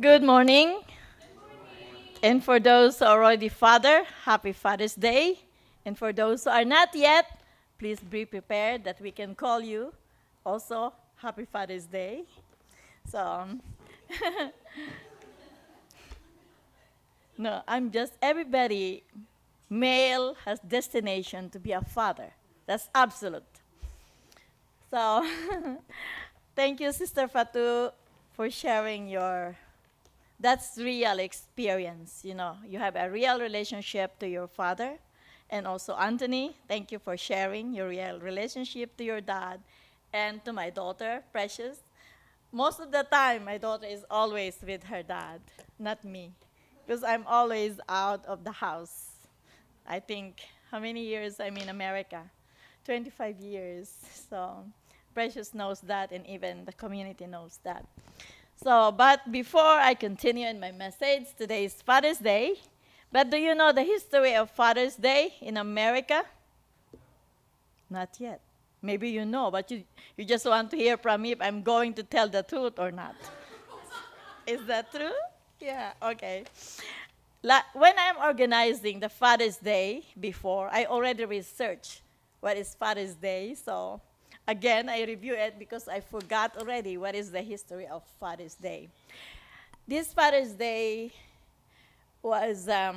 Good morning. And for those who are already father, happy Father's Day. And for those who are not yet, please be prepared that we can call you also happy Father's Day. So, no, I'm just everybody male has destination to be a father. That's absolute. So, thank you, Sister Fatu, for sharing your that's real experience. You have a real relationship to your father. And also, Anthony, thank you for sharing your real relationship to your dad. And to my daughter, Precious, most of the time my daughter is always with her dad, not me, because I'm always out of the house. I think how many years I'm in America? 25 years. So Precious knows that, and even the community knows that. So, but before I continue in my message, today is Father's Day. But do you know the history of Father's Day in America? Not yet. Maybe you know, but you just want to hear from me if I'm going to tell the truth or not. Is that true? Yeah, okay. When I'm organizing the Father's Day before, I already researched what is Father's Day. So, again, I review it because I forgot already what is the history of Father's Day. This Father's Day was, I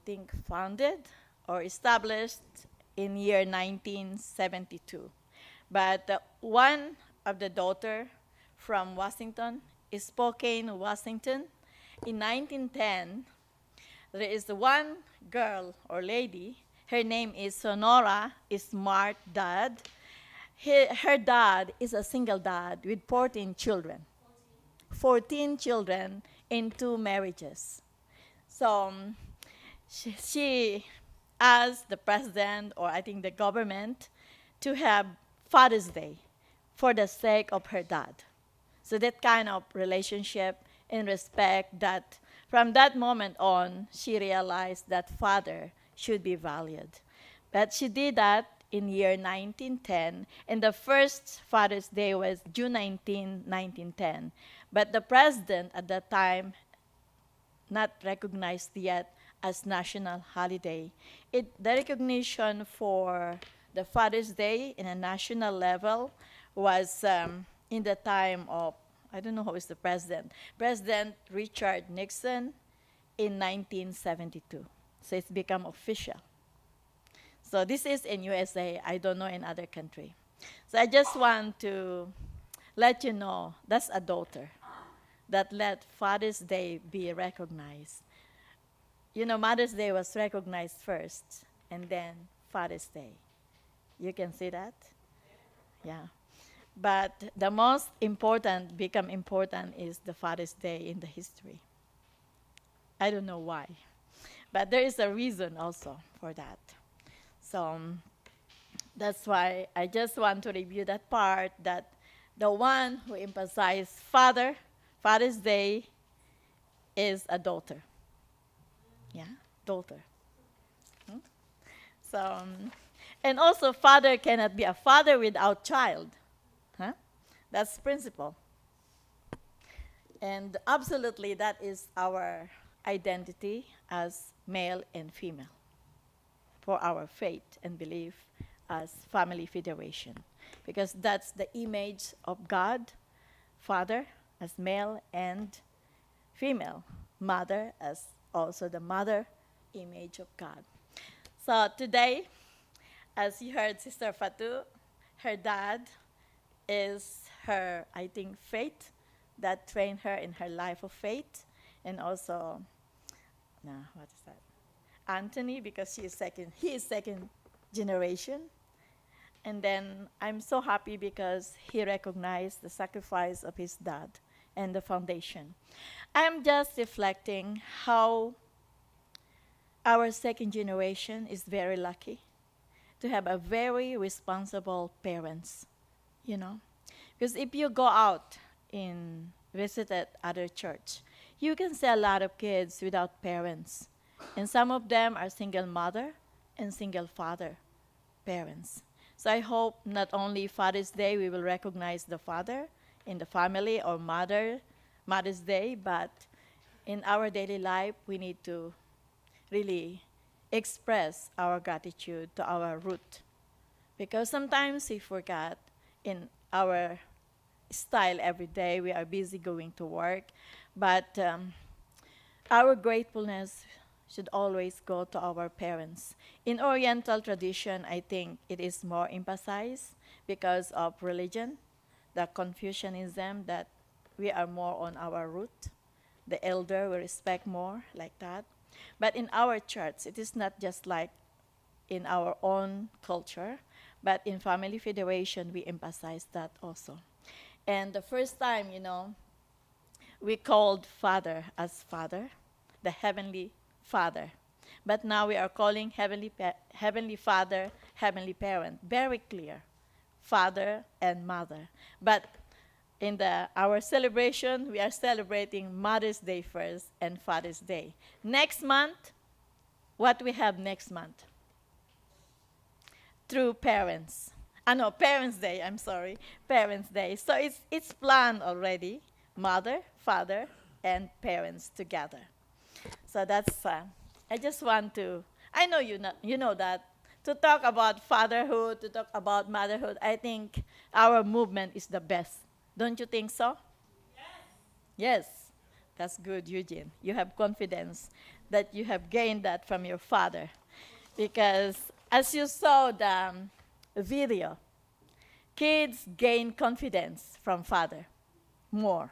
think, founded or established in year 1972. But one of the daughter from Washington, Spokane, Washington, in 1910, there is one girl or lady. Her name is Sonora Smart Dad. Her dad is a single dad with 14 children. 14 children in two marriages. So she asked the president, or I think the government, to have Father's Day for the sake of her dad. So that kind of relationship and respect that from that moment on, she realized that father should be valued. But she did that in year 1910, and the first Father's Day was June 19, 1910. But the president at that time not recognized yet as national holiday. The recognition for the Father's Day in a national level was in the time of, I don't know who is the president, President Richard Nixon in 1972. So it's become official. So this is in USA. I don't know in other country. So I just want to let you know that's a daughter that let Father's Day be recognized. Mother's Day was recognized first, and then Father's Day. You can see that? Yeah. But the most important, become important, is the Father's Day in the history. I don't know why. But there is a reason also for that. So that's why I just want to review that part that the one who emphasized Father's Day, is a daughter. Yeah, daughter. Hmm? So, and also, father cannot be a father without child. Huh? That's principle. And absolutely, that is our identity as male and female for our faith and belief as family federation. Because that's the image of God, father as male and female, mother as also the mother image of God. So today, as you heard Sister Fatu, her dad is her, I think, faith that trained her in her life of faith. And also, no, what is that? Anthony, because he is second generation. And then I'm so happy because he recognized the sacrifice of his dad and the foundation. I'm just reflecting how our second generation is very lucky to have a very responsible parents, you know. Because if you go out and visit at other church, you can see a lot of kids without parents. And some of them are single mother and single father parents. So I hope not only Father's Day we will recognize the father in the family or mother Mother's Day, but in our daily life, we need to really express our gratitude to our root. Because sometimes we forget in our style every day, we are busy going to work, but our gratefulness should always go to our parents. In Oriental tradition, I think it is more emphasized because of religion, the Confucianism, that we are more on our root. The elder we respect more, like that. But in our church, it is not just like in our own culture, but in Family Federation, we emphasize that also. And the first time, we called Father as Father, the Heavenly Father. But now we are calling Heavenly Father, Heavenly Parent. Very clear. Father and Mother. But in our celebration, we are celebrating Mother's Day first and Father's Day. Next month, what we have next month? Through parents. No, Parents' Day, I'm sorry. Parents' Day. So it's planned already. Mother, father, and parents together. So that's, I just want to, I know you know that. To talk about fatherhood, to talk about motherhood, I think our movement is the best. Don't you think so? Yes. That's good, Eugene. You have confidence that you have gained that from your father. Because as you saw the video, kids gain confidence from father more.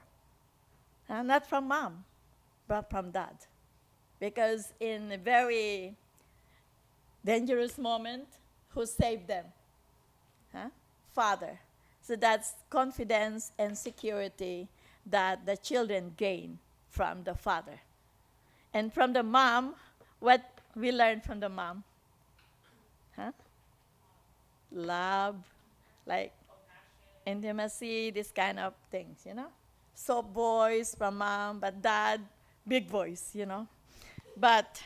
Not from mom, but from dad. Because in a very dangerous moment, who saved them? Huh? Father. So that's confidence and security that the children gain from the father. And from the mom, what we learn from the mom? Huh? Love, like intimacy, this kind of things. Soft voice from mom, but dad, big voice. But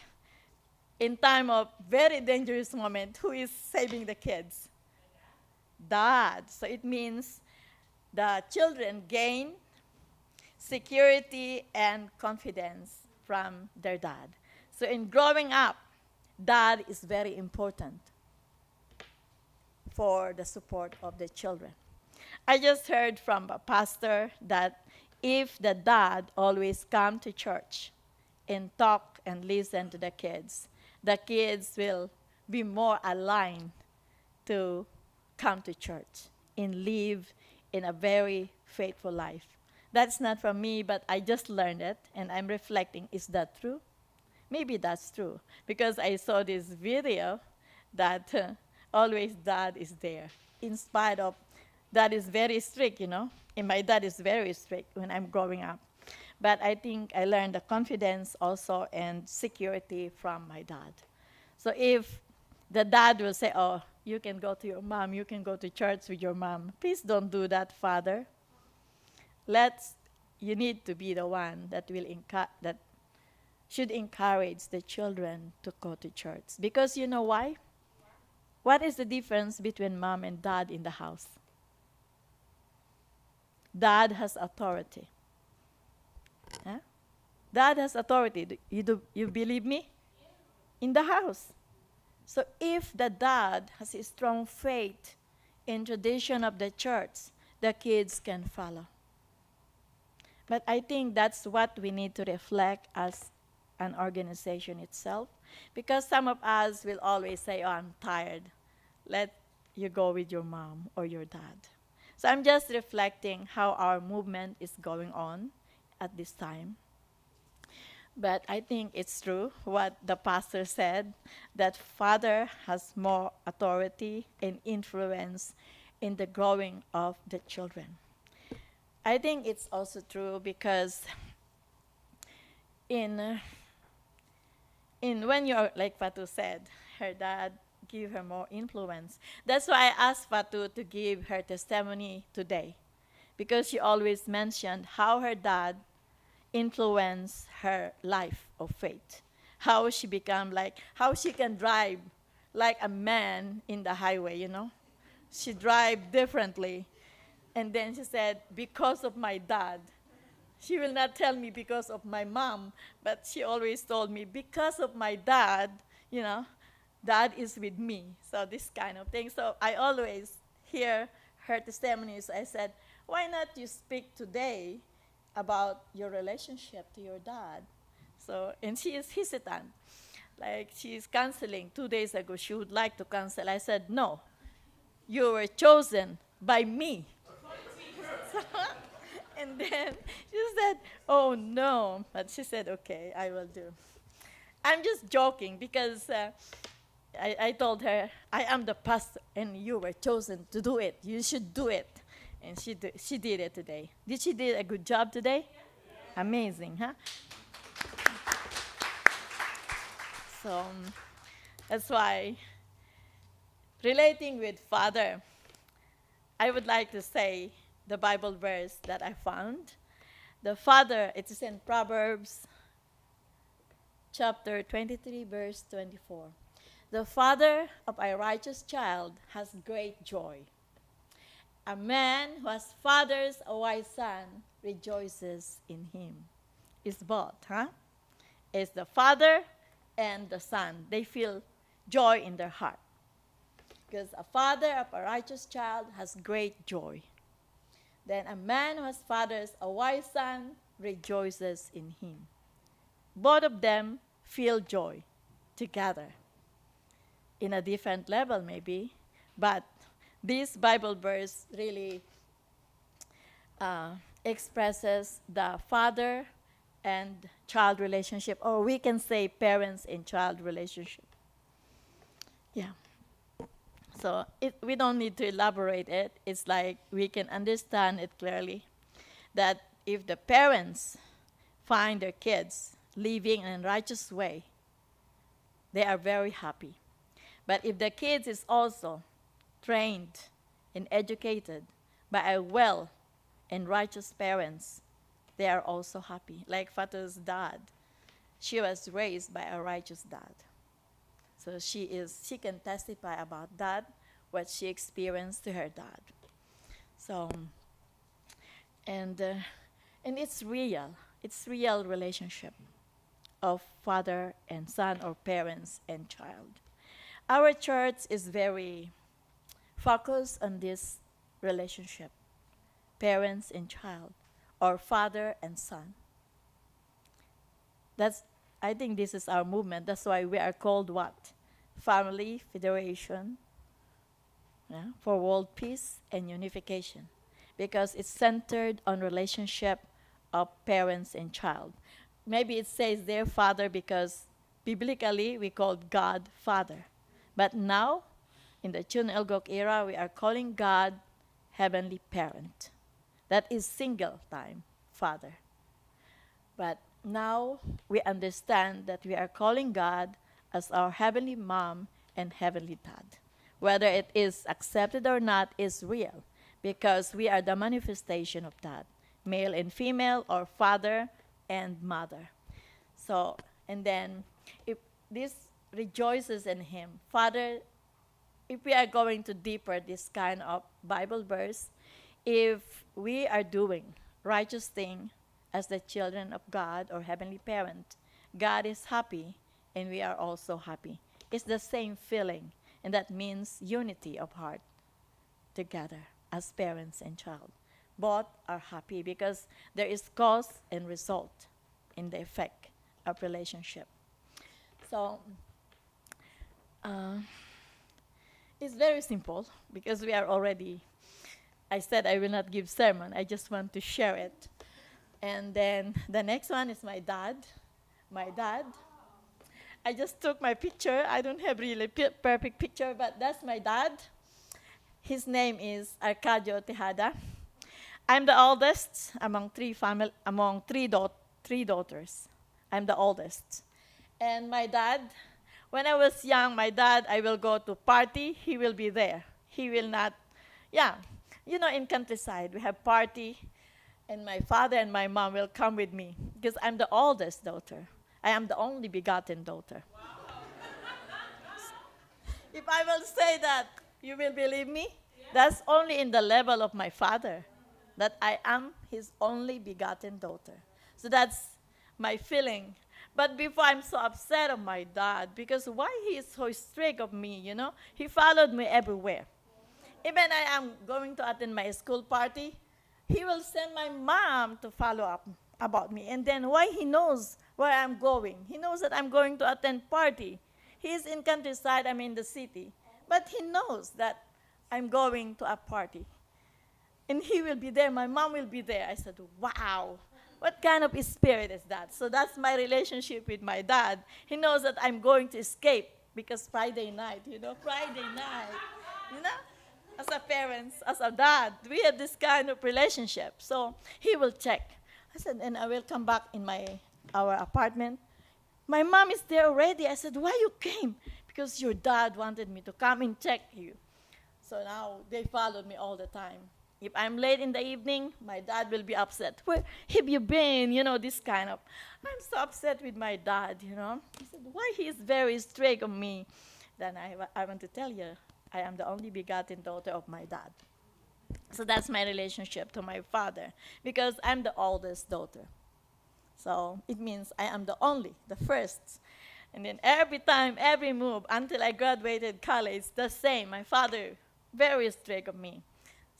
in time of very dangerous moment, who is saving the kids? Dad. So it means the children gain security and confidence from their dad. So in growing up, dad is very important for the support of the children. I just heard from a pastor that if the dad always come to church and talk and listen to the kids will be more aligned to come to church and live in a very faithful life. That's not from me, but I just learned it, and I'm reflecting, is that true? Maybe that's true, because I saw this video that always dad is there, in spite of dad is very strict. And my dad is very strict when I'm growing up. But I think I learned the confidence also and security from my dad. So if the dad will say, oh, you can go to your mom, you can go to church with your mom, please don't do that, father. You need to be the one that that should encourage the children to go to church. Because you know why? What is the difference between mom and dad in the house? Dad has authority. Huh? Dad has authority. You believe me? In the house. So if the dad has a strong faith in tradition of the church, the kids can follow. But I think that's what we need to reflect as an organization itself. Because some of us will always say, oh, I'm tired. Let you go with your mom or your dad. So I'm just reflecting how our movement is going on at this time. But I think it's true what the pastor said, that father has more authority and influence in the growing of the children. I think it's also true because in when you're, like Fatu said, her dad give her more influence. That's why I asked Fatu to give her testimony today, because she always mentioned how her dad influenced her life of faith, how she how she can drive like a man in the highway. She drive differently. And then she said, because of my dad, She will not tell me because of my mom, but she always told me because of my dad, you know, dad is with me. So this kind of thing. So I always hear her testimonies. I said, why not you speak today about your relationship to your dad? So, and she is hesitant. Like she is canceling. 2 days ago, she would like to cancel. I said, no, you were chosen by me. And then she said, oh no. But she said, okay, I will do. I'm just joking because I told her, I am the pastor and you were chosen to do it. You should do it. And she did it today. Did she do a good job today? Amazing, huh? So that's why relating with Father, I would like to say the Bible verse that I found. The Father, it is in Proverbs chapter 23, verse 24. The father of a righteous child has great joy. A man who has fathers a wise son rejoices in him. It's both, huh? It's the father and the son. They feel joy in their heart. Because a father of a righteous child has great joy. Then a man who has fathers a wise son rejoices in him. Both of them feel joy together. In a different level maybe, but this Bible verse really expresses the father and child relationship, or we can say parents and child relationship. Yeah. So we don't need to elaborate it. It's like we can understand it clearly that if the parents find their kids living in a righteous way, they are very happy. But if the kids is also trained and educated by a well and righteous parents, they are also happy. Like Fatu's dad, she was raised by a righteous dad. So she can testify about that, what she experienced to her dad. So, and it's real. It's real relationship of father and son, or parents and child. Our church is very focused on this relationship, parents and child, or father and son. I think this is our movement. That's why we are called what? Family Federation, yeah, for World Peace and Unification, because it's centered on relationship of parents and child. Maybe it says their father because biblically we called God Father. But now, in the Chun Ilgok era, we are calling God Heavenly Parent. That is single time, Father. But now we understand that we are calling God as our Heavenly Mom and Heavenly Dad. Whether it is accepted or not is real, because we are the manifestation of that, male and female, or father and mother. So, and then if this rejoices in him, Father, if we are going to deeper this kind of Bible verse, if we are doing righteous thing as the children of God or Heavenly Parent, God is happy and we are also happy. It's the same feeling, and that means unity of heart together as parents and child. Both are happy because there is cause and result in the effect of relationship. So, it's very simple because we are already, I said I will not give sermon, I just want to share it. And then the next one is my dad. My dad. I just took my picture. I don't have really perfect picture, but that's my dad. His name is Arcadio Tejada. I'm the oldest among three daughters. I'm the oldest. And my dad, when I was young, my dad, I will go to party, he will be there. He will not, yeah. You know, in countryside, we have party, and my father and my mom will come with me because I'm the oldest daughter. I am the only begotten daughter. Wow. If I will say that, you will believe me? Yeah. That's only in the level of my father. that I am his only begotten daughter. So that's my feeling. But before, I'm so upset of my dad because why he is so strict of me, you know? He followed me everywhere. Even I am going to attend my school party, he will send my mom to follow up about me. And then why he knows where I'm going? He knows that I'm going to attend party. He's in countryside, I'm in the city. But he knows that I'm going to a party. And he will be there, my mom will be there. I said, wow, what kind of spirit is that? So that's my relationship with my dad. He knows that I'm going to escape because Friday night, Friday night, you know, as a parents, as a dad, we have this kind of relationship. So he will check. I said, and I will come back in our apartment. My mom is there already. I said, why you came? Because your dad wanted me to come and check you. So now they followed me all the time. If I'm late in the evening, my dad will be upset. Where have you been? This kind of. I'm so upset with my dad. He said, why he is very strict on me? Then I want to tell you, I am the only begotten daughter of my dad. So that's my relationship to my father, because I'm the oldest daughter. So it means I am the only, the first. And then every time, every move, until I graduated college, the same. My father, very strict of me.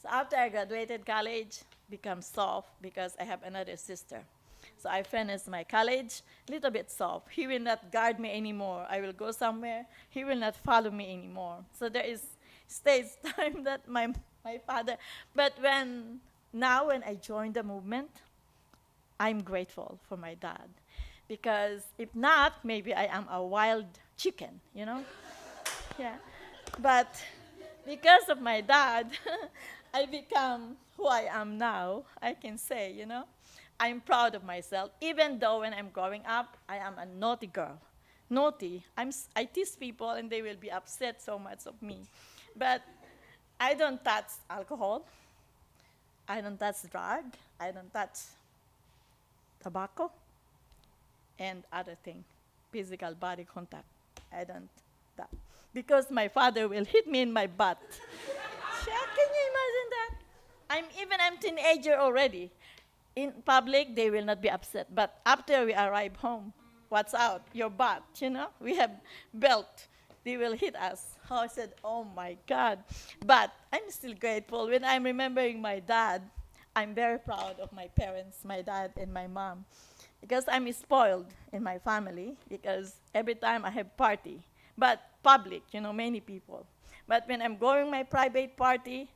So after I graduated college, become soft because I have another sister. So I finished my college, little bit soft. He will not guard me anymore. I will go somewhere, he will not follow me anymore. So there is stage time that my father, but when I joined the movement, I'm grateful for my dad. Because if not, maybe I am a wild chicken. Yeah. But because of my dad, I become who I am now, I can say. I'm proud of myself, even though when I'm growing up, I am a naughty girl. Naughty. I tease people and they will be upset so much of me. But I don't touch alcohol. I don't touch drug. I don't touch tobacco and other thing, physical body contact. I don't that. Because my father will hit me in my butt. Can you imagine that? I'm teenager already. In public, they will not be upset. But after we arrive home, what's out? Your butt. We have belt. They will hit us. Oh, I said, oh my God. But I'm still grateful. When I'm remembering my dad, I'm very proud of my parents, my dad and my mom. Because I'm spoiled in my family, because every time I have party. But public, many people. But when I'm going my private party,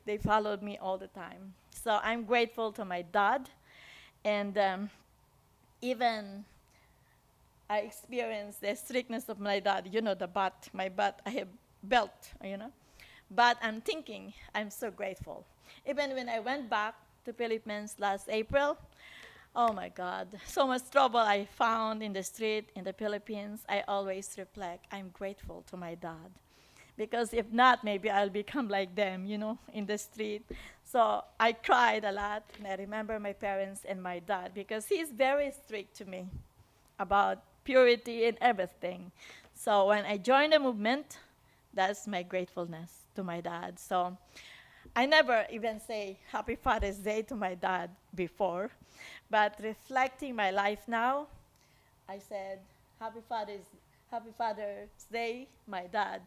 they followed me all the time. So I'm grateful to my dad. And even I experienced the strictness of my dad. My butt, I have belt. But I'm thinking, I'm so grateful. Even when I went back to Philippines last April, oh my God, so much trouble I found in the street in the Philippines. I always reflect, I'm grateful to my dad. Because if not, maybe I'll become like them, in the street. So I cried a lot, and I remember my parents and my dad, because he's very strict to me about purity and everything. So when I joined the movement, that's my gratefulness to my dad. So I never even say Happy Father's Day to my dad before, but reflecting my life now, I said Happy Father's Day, my dad.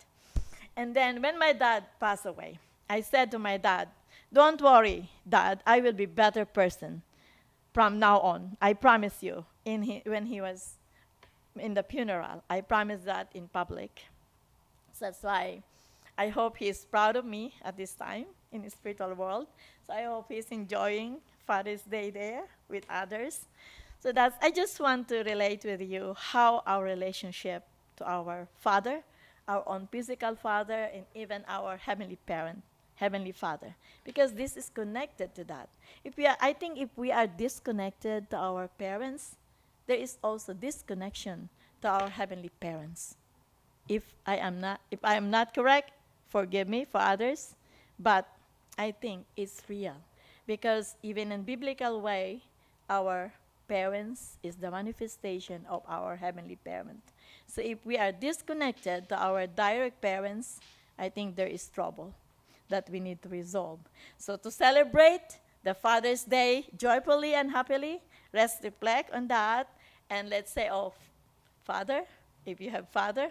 And then when my dad passed away, I said to my dad, don't worry, Dad, I will be a better person from now on. I promise you, when he was in the funeral, I promised that in public. So that's why I hope he's proud of me at this time in the spiritual world. So I hope he's enjoying Father's Day there with others. So I just want to relate with you how our relationship to our Father, our own physical Father, and even our heavenly parent, Heavenly Father, because this is connected to that. I think if we are disconnected to our parents, there is also disconnection to our heavenly parents. If I am not correct, forgive me for others, but I think it's real, because even in biblical way, our parents is the manifestation of our heavenly parent. So if we are disconnected to our direct parents, I think there is trouble that we need to resolve. So to celebrate the Father's Day joyfully and happily. Let's reflect on that and let's say, oh, Father, if you have Father,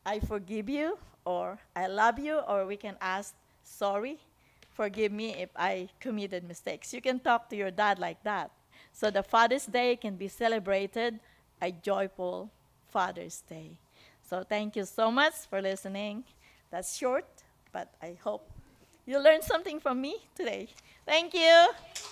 I forgive you, or I love you, or we can ask, sorry, forgive me if I committed mistakes. You can talk to your dad like that. So the Father's Day can be celebrated a joyful Father's Day. So thank you so much for listening. That's short, but I hope you learned something from me today. Thank you.